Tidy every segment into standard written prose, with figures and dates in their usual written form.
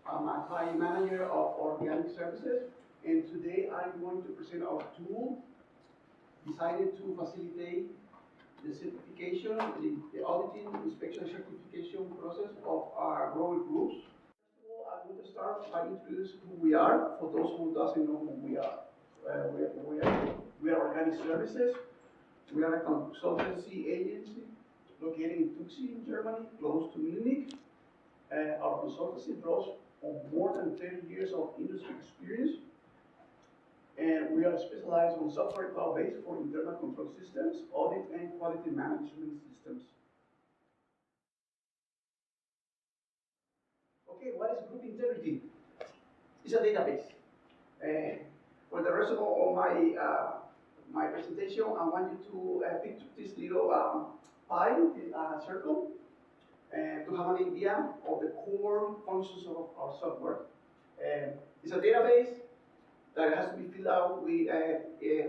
I'm a client manager of organic services, and today I'm going to present our tool designed to facilitate the certification, the auditing, inspection, certification process of our growing groups. First of all, I'm going to start by introducing who we are, for those who doesn't know who we are. We are organic services. We are a consultancy agency located in Tuxi, Germany, close to Munich. Our consultancy draws on more than 30 years of industry experience, and we are specialized on software cloud-based for internal control systems, audit, and quality management systems. Okay, what is group integrity? It's a database. For the rest of my presentation, I want you to picture this little pie, this circle, to have an idea of the core functions of our software. It's a database that has to be filled out with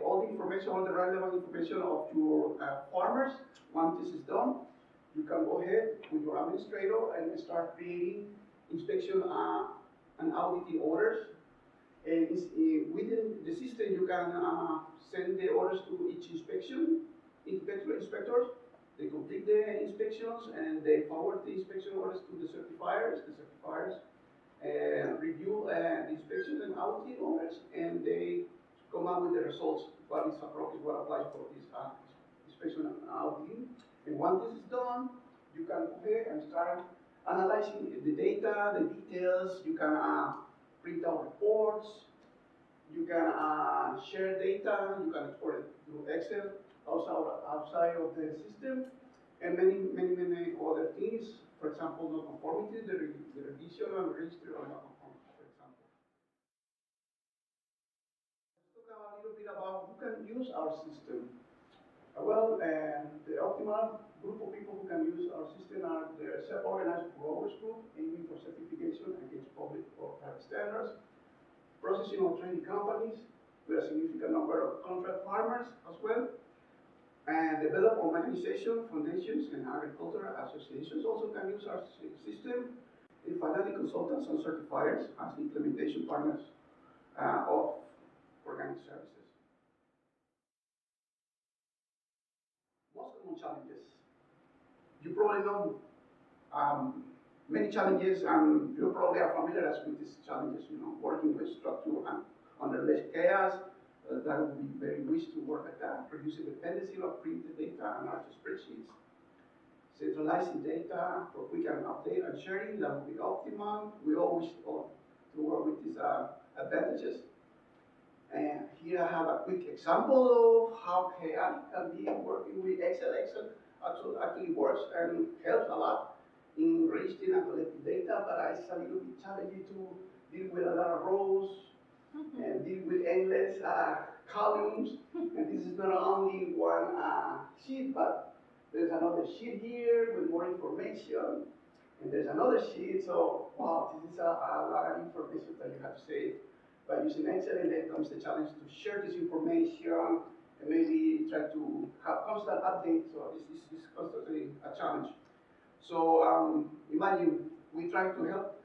all the information, all the relevant information of your farmers. Once this is done, you can go ahead with your administrator and start creating inspection and auditing orders. And within the system, you can send the orders to each inspectors. They complete the inspections and they forward the inspection orders to the certifiers. The certifiers review the inspection and auditing orders, and they come up with the results, what is appropriate, what applies for this inspection and auditing. And once this is done, you can go ahead and start analyzing the data, the details. You can print out reports. You can share data. You can export it through Excel outside of the system, and many other things. For example, non-conformity, the revision and register of non-conformity, for example. Let's talk a little bit about who can use our system. The optimal group of people who can use our system are the self-organized growers group, aiming for certification against public or private standards, processing or trading companies, with a significant number of contract farmers as well, and develop organization, foundations, and agricultural associations also can use our system, and finally consultants and certifiers as implementation partners of organic services. Most common challenges. You probably know many challenges, and you probably are familiar with these challenges, working with structure and under less chaos. That would be very wish to work at that, reducing dependency of printed data and large spreadsheets, centralizing data for quick and update and sharing. That would be optimal. We all wish to work with these advantages. And here I have a quick example of how chaotic can be working with Excel. Excel actually works and helps a lot in registering and collecting data, but it's a little bit challenging to deal with a lot of rows and deal with endless columns. And this is not only one sheet, but there's another sheet here with more information, and there's another sheet. So wow, this is a lot of information that you have to save by using Excel, and then comes the challenge to share this information and maybe try to have constant updates. So this is constantly a challenge. So imagine we try to help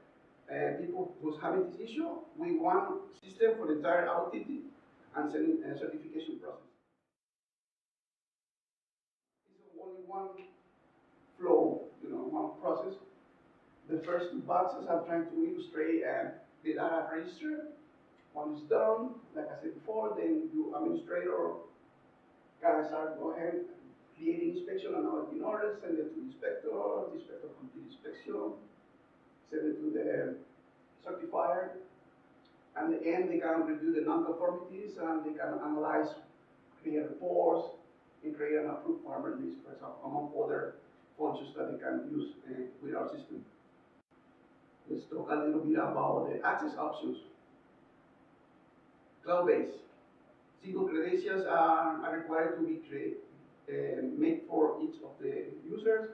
people who's having this issue with one system for the entire audit and certification process. It's only one flow, one process. The first two boxes I'm trying to illustrate the data register. One is done, like I said before, then you administrator can start go ahead creating inspection and auditing orders, send it to the inspector complete inspection, send it to the certifier, and at the end they can review the non-conformities and they can analyze, create reports, and create an approved farmer list, for example, among other functions that they can use with our system. Let's talk a little bit about the access options. Cloud-based. Single credentials are required to be made for each of the users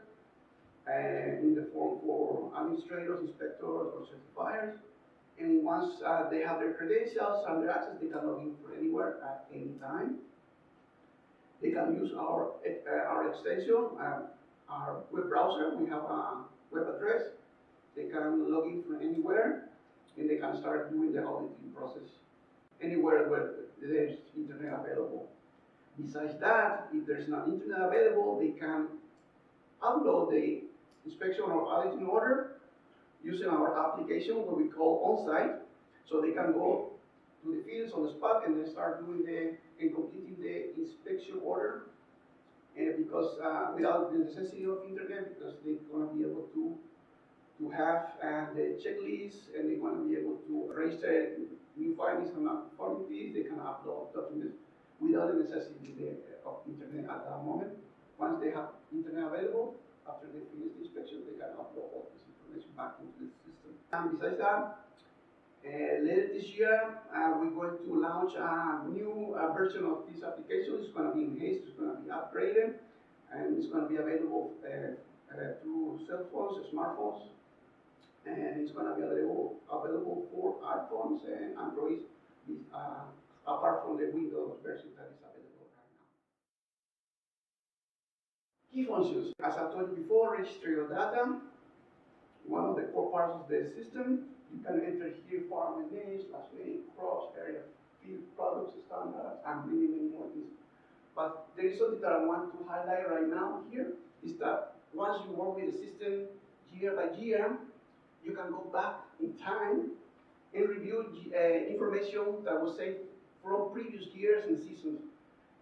in the form for administrators, inspectors, or certifiers. And once they have their credentials and their access, they can log in from anywhere at any time. They can use our extension, our web browser. We have a web address. They can log in from anywhere. the auditing process anywhere where there's internet available. Besides that, if there's not internet available, they can upload the inspection or auditing order using our application, what we call on-site. So they can go to the fields on the spot and then start doing and completing the inspection order. And because without the necessity of internet, because they're going to be able to have the checklist, and they're going to be able to register new findings and non-conformities. They can upload documents without the necessity of internet at that moment. Once they have internet available, after they finish the inspection, they can upload all this information back into the system. And besides that, later this year, we're going to launch a new version of this application. It's going to be enhanced, it's going to be upgraded, and it's going to be available through cell phones, smartphones, and it's going to be available for iPhones and Androids, apart from the Windows version that is available right now. Key functions. As I told you before, register your data. One of the core parts of the system. You can enter here farmer names, last name, crops, area, field, products, standards, and many, many more things. But there is something that I want to highlight right now here, is that once you work with the system year by year, you can go back in time and review information that was saved from previous years and seasons.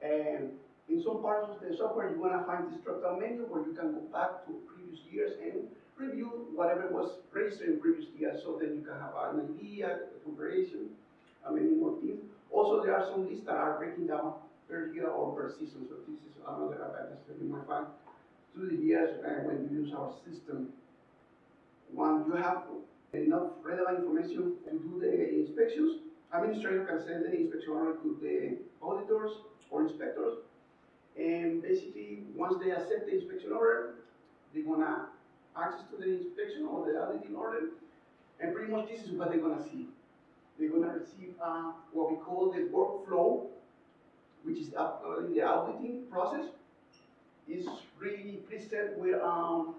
And in some parts of the software, you're going to find this drop-down menu where you can go back to previous years and review whatever was registered in previous years, so that you can have an idea, a comparison, and many more things. Also, there are some lists that are breaking down per year or per season, so this is another advantage that you might find through the years when you use our system. When you have enough relevant information to do the inspections, administrator can send the inspection order to the auditors or inspectors, and basically, once they accept the inspection order, they're gonna access to the inspection or the auditing order, and pretty much this is what they're gonna see. They're gonna receive what we call the workflow, which is the auditing process. Is really preset with a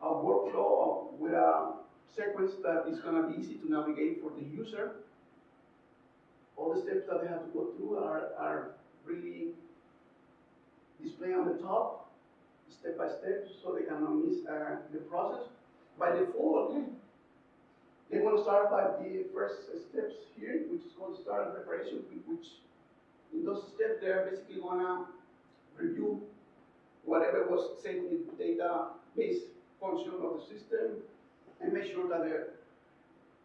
workflow with a sequence that is gonna be easy to navigate for the user. All the steps that they have to go through are really displayed on the top, step by step, so they cannot miss the process. By default, they want to start by the first steps here, which is called start and preparation, which in those steps they're basically going to review whatever was saved in the database function of the system and make sure that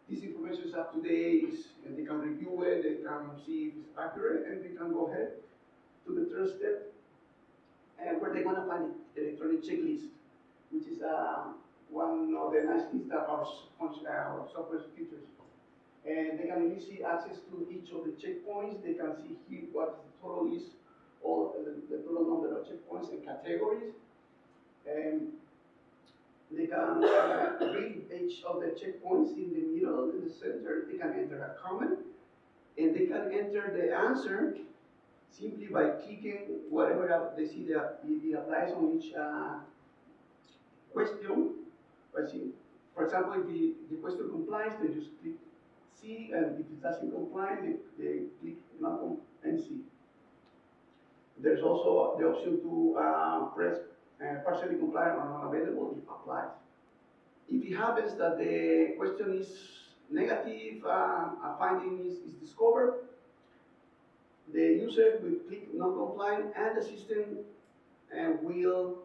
this information is up to date, and they can review it, they can see if it's accurate, and they can go ahead to the third step, where they're going to find the electronic checklist, which is one of the nice things that our software features. And they can easily access to each of the checkpoints. They can see here what the total is, all the total number of checkpoints and categories. And they can read each of the checkpoints in the middle, in the center. They can enter a comment, and they can enter the answer simply by clicking whatever they see that it applies on each question. For example, if the question complies, they just click C, and if it doesn't comply, they click non and C. There's also the option to press partially compliant or not available if applies. If it happens that the question is negative, a finding is discovered, the user will click non-compliant, and the system will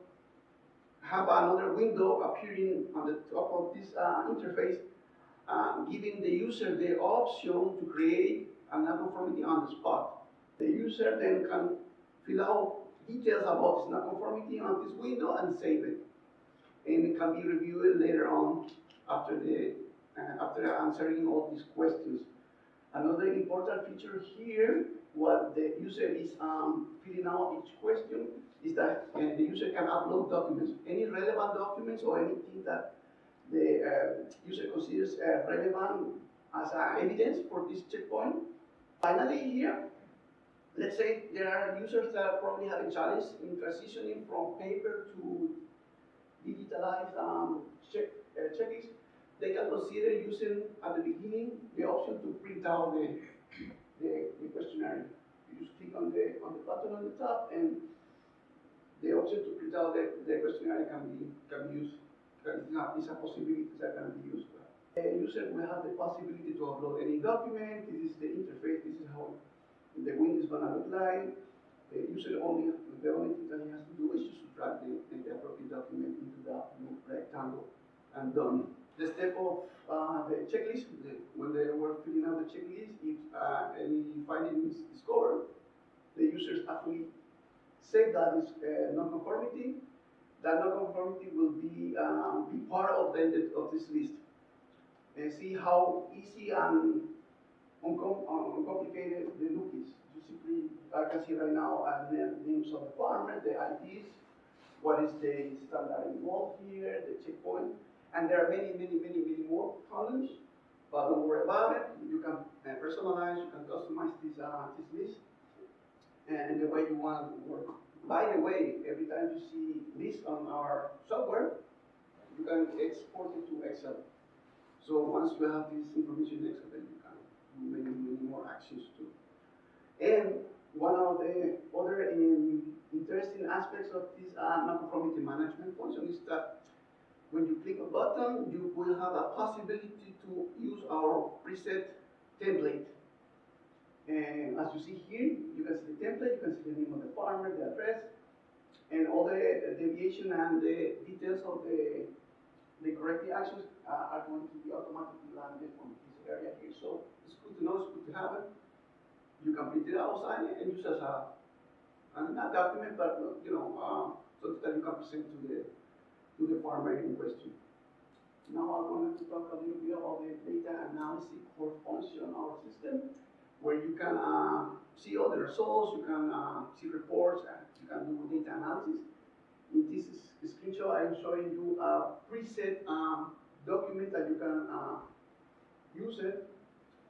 have another window appearing on the top of this interface, giving the user the option to create a non-conformity on the spot. The user then can fill out details about this non-conformity on this window and save it. And it can be reviewed later on after answering all these questions. Another important feature here, what the user is filling out each question, is that the user can upload documents, any relevant documents or anything that the user considers relevant as evidence for this checkpoint. Finally here, let's say there are users that are probably having challenge in transitioning from paper to digitalized checklists. They can consider using at the beginning the option to out the questionnaire. You just click on the button on the top, and the option to print out the questionnaire can be used. It's a possibility that can be used. The user will have the possibility to upload any document. This is the interface. This is how the window is going to look like. The user the only thing that he has to do is just drag the appropriate document into the blue rectangle and done. The step of the checklist, when they were filling out the checklist, if any finding is discovered, the users actually say that is non-conformity. That non-conformity will be part of this list. And see how easy and uncomplicated the look is. You simply, I can see right now the names of the farmers, the IDs, what is the standard involved here, the checkpoint, and there are many more columns. But don't worry about it. You can personalize, you can customize this list, and the way you want it to work. By the way, every time you see this on our software, you can export it to Excel. So once you have this information in Excel, then you can do many more actions too. And one of the other interesting aspects of this non-conformity management function is that when you click a button, you will have a possibility to use our preset template. And as you see here, you can see the template, you can see the name of the farmer, the address, and all the deviation and the details of the corrective actions are going to be automatically landed on this area here. So it's good to know, it's good to have it. You can print it out, sign it, and use as a not document, but so that you can present to the farmer in question. Now I wanted to talk a little bit about the data analysis core function of our system, where you can see all the results, you can see reports, and you can do data analysis. In this screenshot, I'm showing you a preset document that you can use it,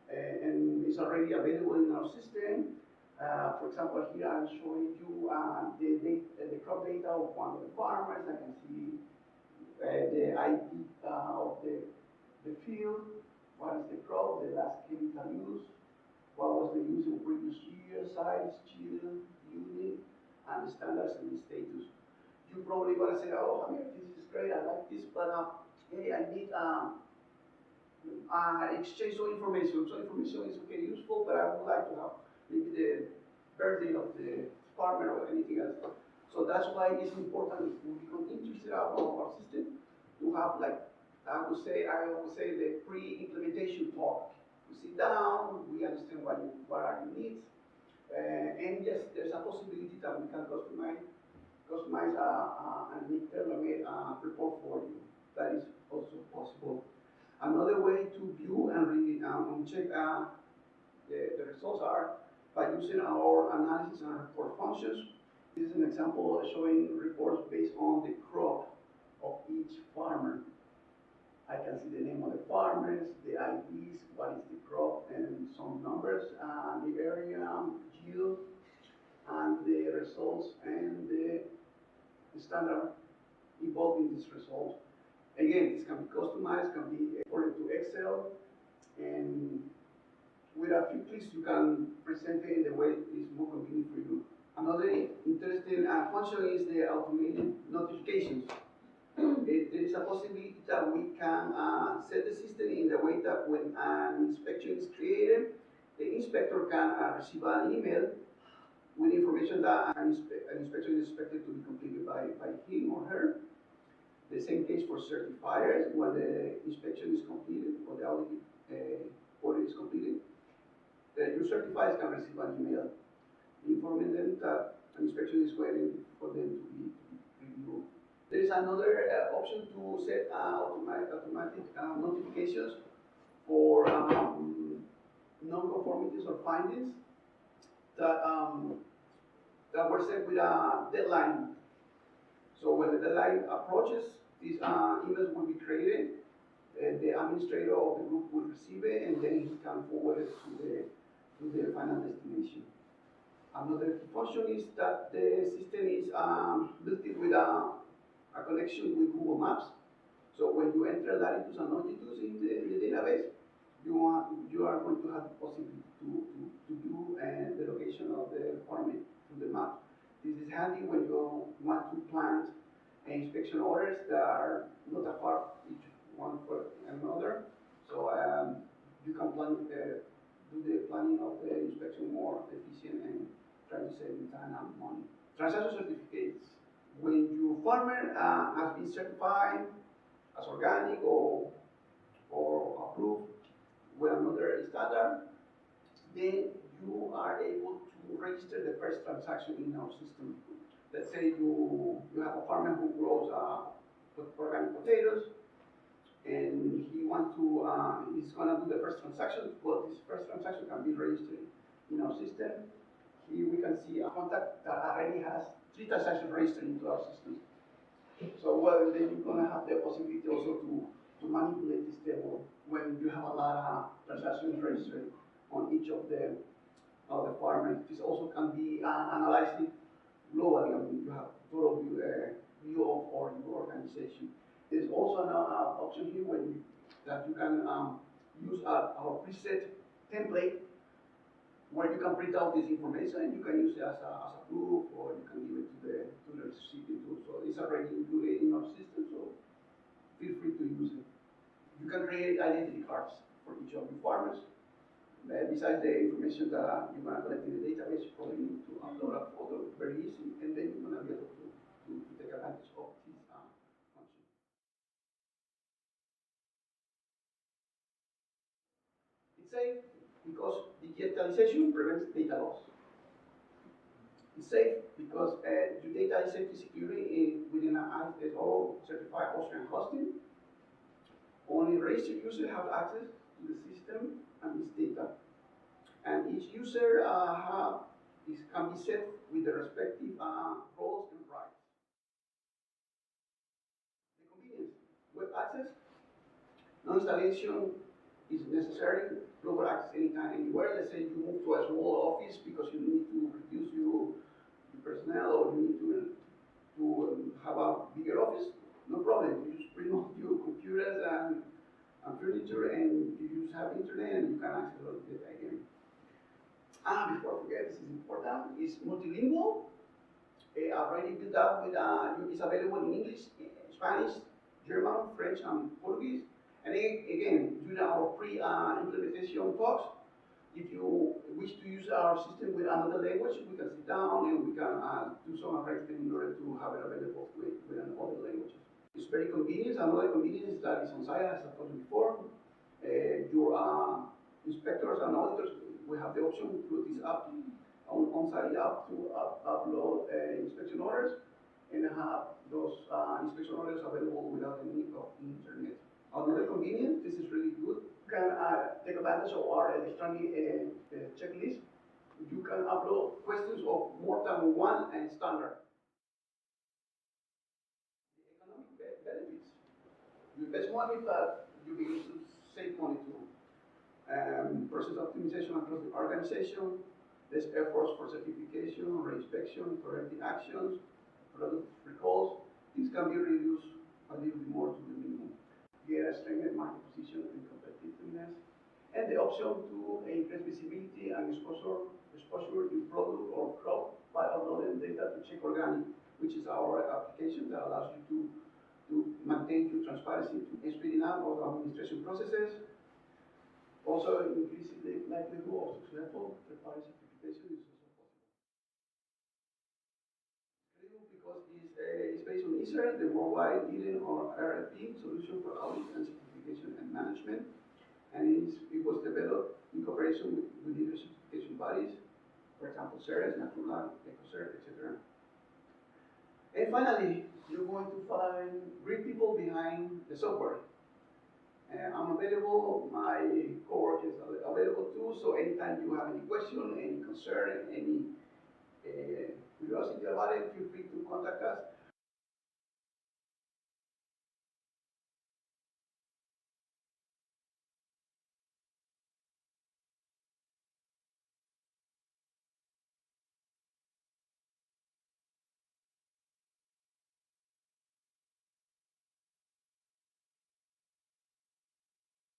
and it's already available in our system. For example, here I'm showing you the crop data of one of the farmers. I can see the ID of the field, what is the crop, the last chemical use, what was the use in previous year, size, yield, unit, and the standards and the status. You probably going to say, oh, Javier, this is great, I like this, but hey, I need exchange some information. Some information is okay, useful, but I would like to have maybe the birthday of the farmer or anything else. So that's why it's important to become interested about our system, to have, like, I would say the pre-implementation talk. We sit down, we understand what are your needs, and yes, there's a possibility that we can customize and make tailor-made report for you. That is also possible. Another way to view and check the results are by using our analysis and report functions. This is an example showing reports based on the crop of each farmer. I can see the name of the farmers, the IDs, what is the crop, and some numbers, the area, yield, and the results, and the standard involved in this result. Again, this can be customized, can be exported to Excel, and with a few clicks you can present it in the way that is more convenient for you. Another interesting function is the automated notifications. There is a possibility that we can set the system in the way that when an inspection is created, the inspector can receive an email with information that an inspection is expected to be completed by him or her. The same case for certifiers. When the inspection is completed or the audit is completed, your certifiers can receive an email informing them that an inspection is waiting for them to be reviewed. There is another option to set automatic notifications for non-conformities or findings that were set with a deadline. So when the deadline approaches, these emails will be created, and the administrator of the group will receive it, and then he can forward it to the final destination. Another function is that the system is built with a connection with Google Maps. So when you enter latitudes and longitudes in the database, you are going to have the possibility to view the location of the farming through the map. This is handy when you want to plant inspection orders that are not that far each one for another. So you can do the planning of the inspection more efficient and try to save time and money. Transaction certificates. When your farmer has been certified as organic or approved with another standard, then you are able to register the first transaction in our system. Let's say you have a farmer who grows organic potatoes, and he's gonna do the first transaction. Well, this first transaction can be registered in our system. Here we can see a contact that already has 3 transactions registered into our system. So well, then you're gonna have the possibility also to manipulate this table when you have a lot of transactions registered on each of the farmers. This also can be analyzed globally. I mean, you have total view of your organization. There's also an option here that you can use our preset template where you can print out this information and you can use it as a proof, or you can give it to the recipient too. So it's already included in our system, so feel free to use it. You can create identity cards for each of your farmers. Besides the information that you're going to collect in the database, you probably need to upload a photo very easy, and then you're going to be able to take advantage of this function. It's safe because digitalization prevents data loss. It's safe because your data is safety security within an ISO certified Austrian hosting. Only registered users have access to the system and its data. And each user can be set with the respective roles and rights. The convenience. Web access. No installation is necessary. Global access anytime, anywhere. Let's say you move to a small office because you need to reduce your personnel, or you need to have a bigger office. No problem. You just bring off your computers and furniture, and you just have internet, and you can access all the data again. And before I forget, this is important, is multilingual. Already built up with, it's available in English, Spanish, German, French, and Portuguese. And again, during our pre-implementation talks, if you wish to use our system with another language, we can sit down and we can do some arrangement in order to have it available with other languages. It's very convenient. Another convenience that is on site, as I told you before. Your inspectors and auditors, we have the option through this app, on-site app, to upload inspection orders and have those inspection orders available without the need of the internet. Another convenience, this is really good. You can take advantage of our electronic checklist. You can upload questions of more than one standard. The economic benefits. You invest money, but you begin to save money too. Process optimization across the organization, less efforts for certification, reinspection, corrective actions, product recalls. These can be reduced a little bit more to the minimum. Get a strengthened market position and competitiveness, and the option to increase visibility and exposure in product or crop by uploading data to check organic, which is our application that allows you to maintain your transparency, speeding up of administration processes. Also, increasing the likelihood of successful third-party certification is also possible. Credible because it's based on Israel, the worldwide leading or RFP solution for audit and certification and management, and it was developed in cooperation with leading certification bodies, for example, CERES, Naturland, EcoCert, etc. And finally, you're going to find great people behind the software. I'm available, my cowork is available too, so anytime you have any question, any concern, any curiosity about it, feel free to contact us.